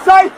safe.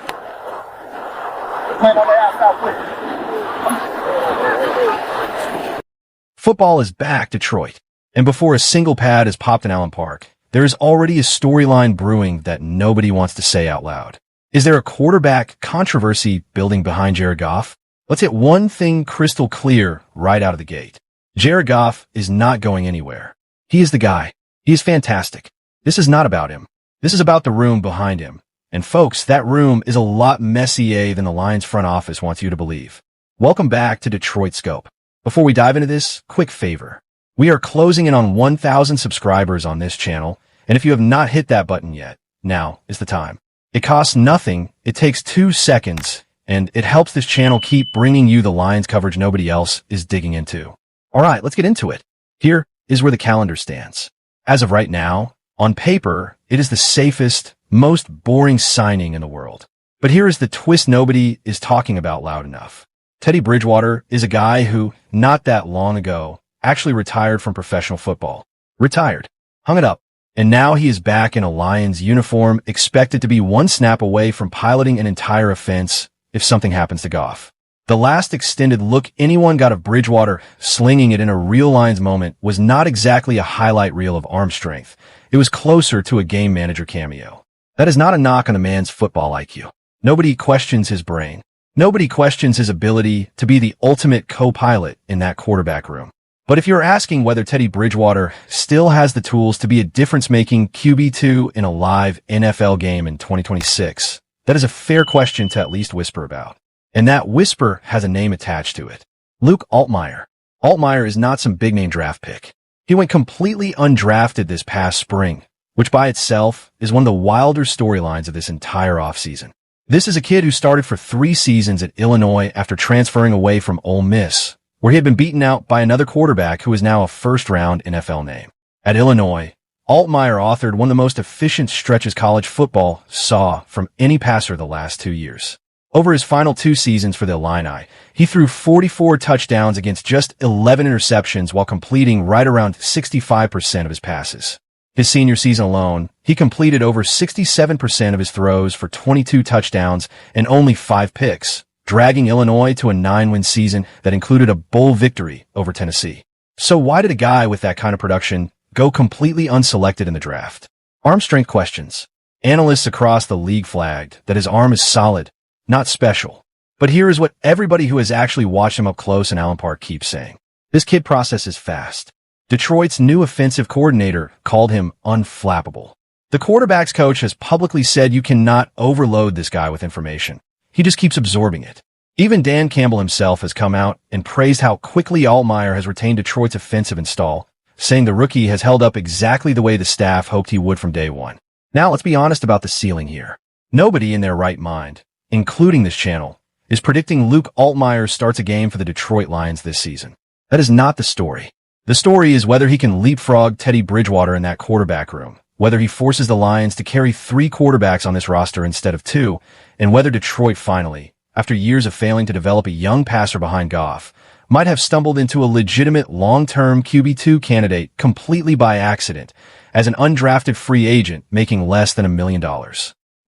Football is back, Detroit. And before a single pad is popped in Allen Park, there is already a storyline brewing that nobody wants to say out loud. Is there a quarterback controversy building behind Jared Goff? Let's get one thing crystal clear right out of the gate. Jared Goff is not going anywhere. He is the guy. He is fantastic. This is not about him. This is about the room behind him. And folks, that room is a lot messier than the Lions front office wants you to believe. Welcome back to Detroit Scope. Before we dive into this, quick favor. We are closing in on 1,000 subscribers on this channel, and if you have not hit that button yet, now is the time. It costs nothing, it takes 2 seconds, and it helps this channel keep bringing you the Lions coverage nobody else is digging into. Alright, let's get into it. Here is where the calendar stands. As of right now, on paper, it is the safest, most boring signing in the world. But here is the twist nobody is talking about loud enough. Teddy Bridgewater is a guy who, not that long ago, actually retired from professional football. Retired. Hung it up. And now he is back in a Lions uniform, expected to be one snap away from piloting an entire offense if something happens to Goff. The last extended look anyone got of Bridgewater slinging it in a real Lions moment was not exactly a highlight reel of arm strength. It was closer to a game manager cameo. That is not a knock on the man's football IQ. Nobody questions his brain. Nobody questions his ability to be the ultimate co-pilot in that quarterback room. But if you're asking whether Teddy Bridgewater still has the tools to be a difference-making QB2 in a live NFL game in 2026, that is a fair question to at least whisper about. And that whisper has a name attached to it. Luke Altmyer. Altmyer is not some big-name draft pick. He went completely undrafted this past spring, which by itself is one of the wilder storylines of this entire offseason. This is a kid who started for 3 seasons at Illinois after transferring away from Ole Miss, where he had been beaten out by another quarterback who is now a first-round NFL name. At Illinois, Altmyer authored one of the most efficient stretches college football saw from any passer the last 2 years. Over his final 2 seasons for the Illini, he threw 44 touchdowns against just 11 interceptions while completing right around 65% of his passes. His senior season alone, he completed over 67% of his throws for 22 touchdowns and only 5 picks, dragging Illinois to a 9-win season that included a bowl victory over Tennessee. So why did a guy with that kind of production go completely unselected in the draft? Arm strength questions. Analysts across the league flagged that his arm is solid, not special. But here is what everybody who has actually watched him up close in Allen Park keeps saying. This kid processes fast. Detroit's new offensive coordinator called him unflappable. The quarterback's coach has publicly said you cannot overload this guy with information. He just keeps absorbing it. Even Dan Campbell himself has come out and praised how quickly Altmyer has retained Detroit's offensive install, saying the rookie has held up exactly the way the staff hoped he would from day one. Now let's be honest about the ceiling here. Nobody in their right mind, including this channel, is predicting Luke Altmyer starts a game for the Detroit Lions this season. That is not the story. The story is whether he can leapfrog Teddy Bridgewater in that quarterback room, whether he forces the Lions to carry 3 quarterbacks on this roster instead of 2, and whether Detroit finally, after years of failing to develop a young passer behind Goff, might have stumbled into a legitimate long-term QB2 candidate completely by accident as an undrafted free agent making less than $1 million.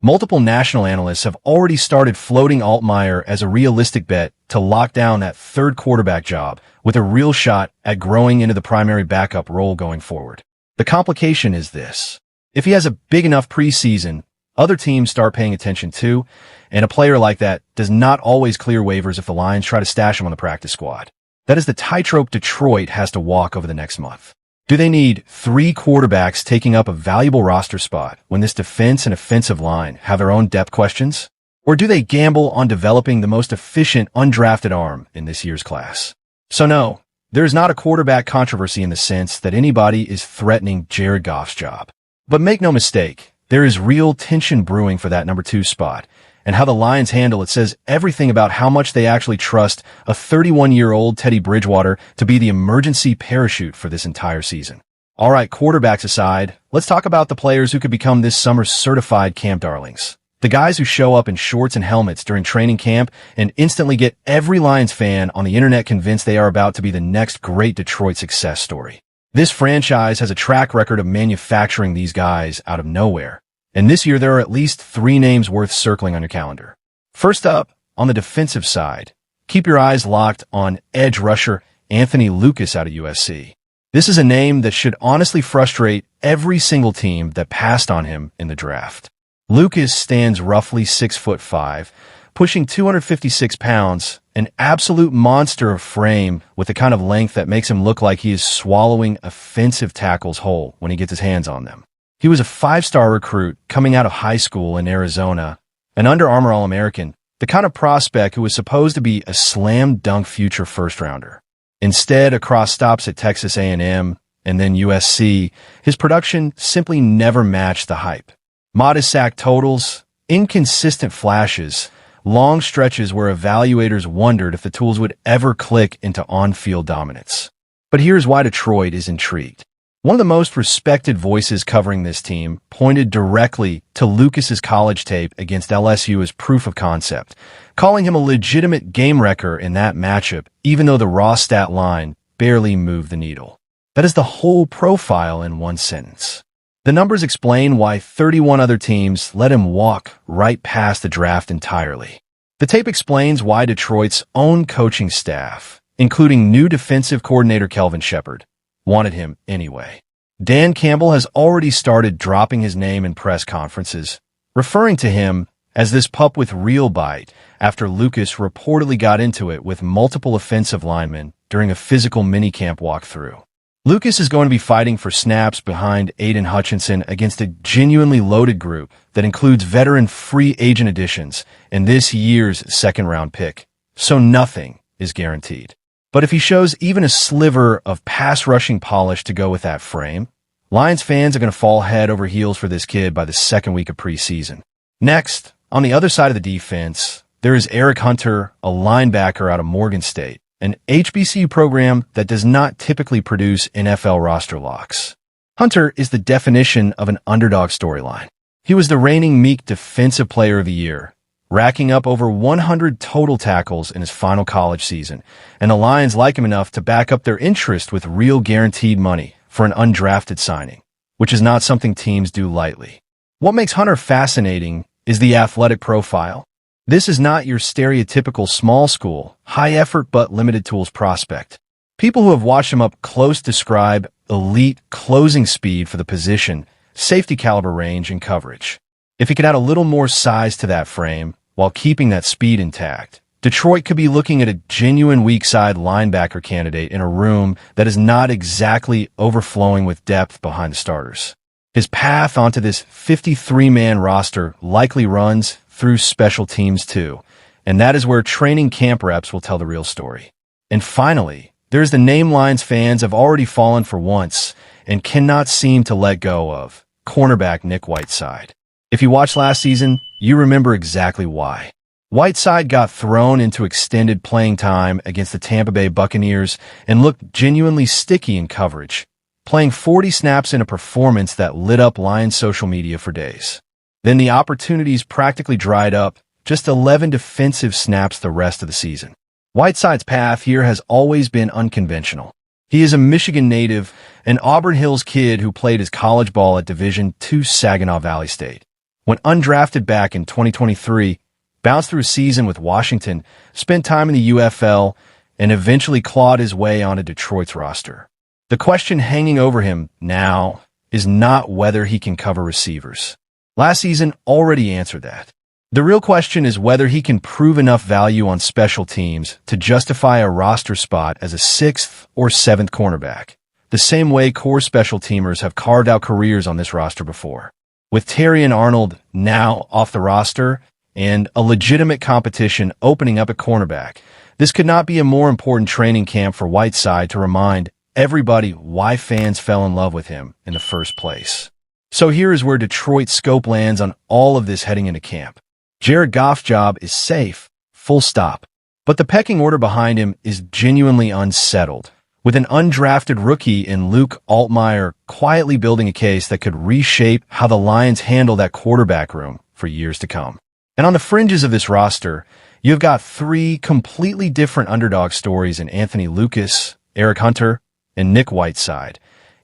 Multiple national analysts have already started floating Altmyer as a realistic bet to lock down that 3rd quarterback job with a real shot at growing into the primary backup role going forward. The complication is this. If he has a big enough preseason, other teams start paying attention too, and a player like that does not always clear waivers if the Lions try to stash him on the practice squad. That is the tightrope Detroit has to walk over the next month. Do they need 3 quarterbacks taking up a valuable roster spot when this defense and offensive line have their own depth questions? Or do they gamble on developing the most efficient undrafted arm in this year's class? So no, there is not a quarterback controversy in the sense that anybody is threatening Jared Goff's job. But make no mistake, there is real tension brewing for that number 2 spot, and how the Lions handle it says everything about how much they actually trust a 31-year-old Teddy Bridgewater to be the emergency parachute for this entire season. All right, quarterbacks aside, let's talk about the players who could become this summer's certified camp darlings. The guys who show up in shorts and helmets during training camp and instantly get every Lions fan on the internet convinced they are about to be the next great Detroit success story. This franchise has a track record of manufacturing these guys out of nowhere, And this year, there are at least 3 names worth circling on your calendar. First up, on the defensive side, keep your eyes locked on edge rusher Anthony Lucas out of USC. This is a name that should honestly frustrate every single team that passed on him in the draft. Lucas stands roughly 6'5", pushing 256 pounds, an absolute monster of frame with the kind of length that makes him look like he is swallowing offensive tackles whole when he gets his hands on them. He was a 5-star recruit coming out of high school in Arizona, an Under Armour All-American, the kind of prospect who was supposed to be a slam-dunk future first-rounder. Instead, across stops at Texas A&M and then USC, his production simply never matched the hype. Modest sack totals, inconsistent flashes, long stretches where evaluators wondered if the tools would ever click into on-field dominance. But here's why Detroit is intrigued. One of the most respected voices covering this team pointed directly to Lucas's college tape against LSU as proof of concept, calling him a legitimate game wrecker in that matchup, even though the raw stat line barely moved the needle. That is the whole profile in one sentence. The numbers explain why 31 other teams let him walk right past the draft entirely. The tape explains why Detroit's own coaching staff, including new defensive coordinator Kelvin Shepard, wanted him anyway. Dan Campbell has already started dropping his name in press conferences, referring to him as this pup with real bite after Lucas reportedly got into it with multiple offensive linemen during a physical minicamp walkthrough. Lucas is going to be fighting for snaps behind Aiden Hutchinson against a genuinely loaded group that includes veteran free agent additions and this year's second-round pick, so nothing is guaranteed. But if he shows even a sliver of pass-rushing polish to go with that frame, Lions fans are going to fall head over heels for this kid by the second week of preseason. Next, on the other side of the defense, there is Eric Hunter, a linebacker out of Morgan State, an HBCU program that does not typically produce NFL roster locks. Hunter is the definition of an underdog storyline. He was the reigning Meek Defensive Player of the Year, racking up over 100 total tackles in his final college season, and the Lions like him enough to back up their interest with real guaranteed money for an undrafted signing, which is not something teams do lightly. What makes Hunter fascinating is the athletic profile. This is not your stereotypical small school, high-effort but limited tools prospect. People who have watched him up close describe elite closing speed for the position, safety caliber range, and coverage. If he could add a little more size to that frame while keeping that speed intact, Detroit could be looking at a genuine weak-side linebacker candidate in a room that is not exactly overflowing with depth behind the starters. His path onto this 53-man roster likely runs through special teams too, and that is where training camp reps will tell the real story. And finally, there's the name Lions fans have already fallen for once and cannot seem to let go of, cornerback Nick Whiteside. If you watched last season, you remember exactly why. Whiteside got thrown into extended playing time against the Tampa Bay Buccaneers and looked genuinely sticky in coverage, playing 40 snaps in a performance that lit up Lions social media for days. Then the opportunities practically dried up, just 11 defensive snaps the rest of the season. Whiteside's path here has always been unconventional. He is a Michigan native, an Auburn Hills kid who played his college ball at Division II Saginaw Valley State. When undrafted back in 2023, bounced through a season with Washington, spent time in the UFL, and eventually clawed his way onto Detroit's roster. The question hanging over him now is not whether he can cover receivers. Last season already answered that. The real question is whether he can prove enough value on special teams to justify a roster spot as a 6th or 7th cornerback, the same way core special teamers have carved out careers on this roster before. With Terry and Arnold now off the roster and a legitimate competition opening up at cornerback, this could not be a more important training camp for Whiteside to remind everybody why fans fell in love with him in the first place. So here is where Detroit's scope lands on all of this heading into camp. Jared Goff's job is safe, full stop. But the pecking order behind him is genuinely unsettled, with an undrafted rookie in Luke Altmaier quietly building a case that could reshape how the Lions handle that quarterback room for years to come. And on the fringes of this roster, you've got 3 completely different underdog stories in Anthony Lucas, Eric Hunter, and Nick Whiteside,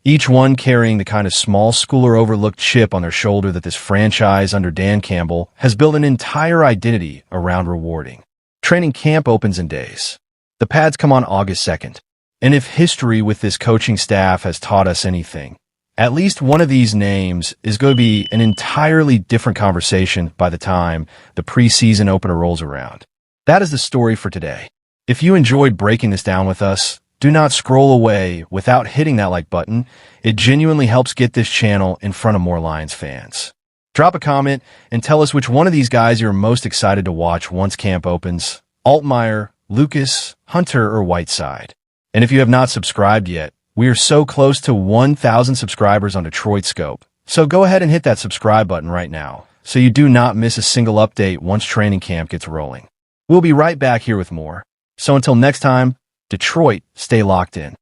each one carrying the kind of small schooler overlooked chip on their shoulder that this franchise under Dan Campbell has built an entire identity around rewarding. Training camp opens in days. The pads come on August 2nd. And if history with this coaching staff has taught us anything, at least one of these names is going to be an entirely different conversation by the time the preseason opener rolls around. That is the story for today. If you enjoyed breaking this down with us, do not scroll away without hitting that like button. It genuinely helps get this channel in front of more Lions fans. Drop a comment and tell us which one of these guys you're most excited to watch once camp opens. Altmaier, Lucas, Hunter, or Whiteside. And if you have not subscribed yet, we are so close to 1,000 subscribers on Detroit Scope. So go ahead and hit that subscribe button right now so you do not miss a single update once training camp gets rolling. We'll be right back here with more. So until next time, Detroit, stay locked in.